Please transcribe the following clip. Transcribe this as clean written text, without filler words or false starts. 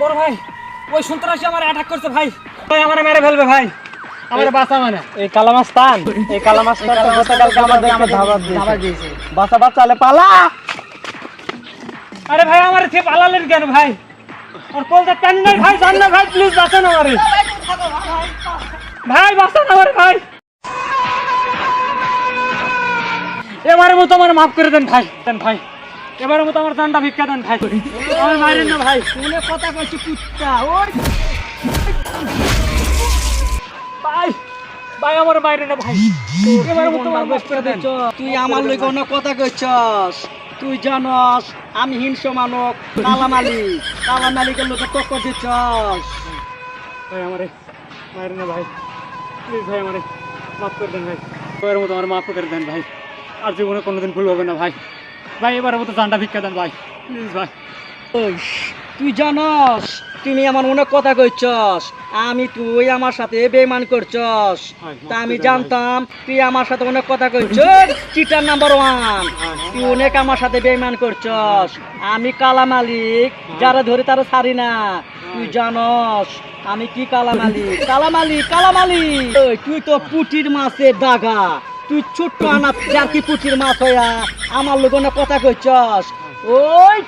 বড় ভাই ওই সন্ত্রাসী আমার অ্যাটাক করছে ভাই, ভাই আমারে মেরে ফেলবে ভাই, আমারে বাঁচা মানে। এই কালামাস্তান তো গতকালকে আমাদেরকে ধাবা দিয়েছে। বাঁচা বাঁচালে পালা। আরে ভাই আমারে থেকে পালালেন কেন ভাই? আর কলটা টান নাই ভাই, জান না ভাই, প্লিজ বাঁচান আমারে ভাই, বাঁচান আমারে ভাই, এবারে মতো আমার মাফ করে দেন ভাই, দেন ভাই, এবারে মতো আমার জানটা ভিক্ষা দেন ভাই, আমার মারেন না ভাই। শুনে কথা কইছি কুত্তা। ওই ভাই ভাই আমার মারেন না ভাই, এবারে মতো আমার মাফ করে দেন। তুই আমার লইগে অন্য কথা কইছস। তুই জানস আমি হিংস্র মানব, কালামালিকের লোকে টক্কর দিচ্ছস। ভাই আমারে মারেন না ভাই, প্লিজ ভাই আমারে মাফ করে দেন ভাই, এবারে মতো আমার মাফ করে দেন ভাই, আর জীবনে কোনোদিন ভুল হবে না ভাই, ভাই এবারে মতো জানটা ভিক্ষা দেন ভাই, প্লিজ ভাই। তুই জানস তুমি আমার অনেক কথা কইছস, তুই আমার সাথে বেইমান করছস। তা আমি জানতাম তুই আমার সাথে অনেক কথা কইছস। চিটার নাম্বার 1, তুই অনেক আমার সাথে বেইমান করছস। আমি কালা মালিক, যারা ধরে তারা ছাড়ি না। তুই জানস আমি কি কালামালিক। তুই তো পুটির মাছের দাগা, তুই ছোট্ট আনা জার্কি পুটির মাছ হইয়া আমার লোক অনেক কথা কইছস। ওই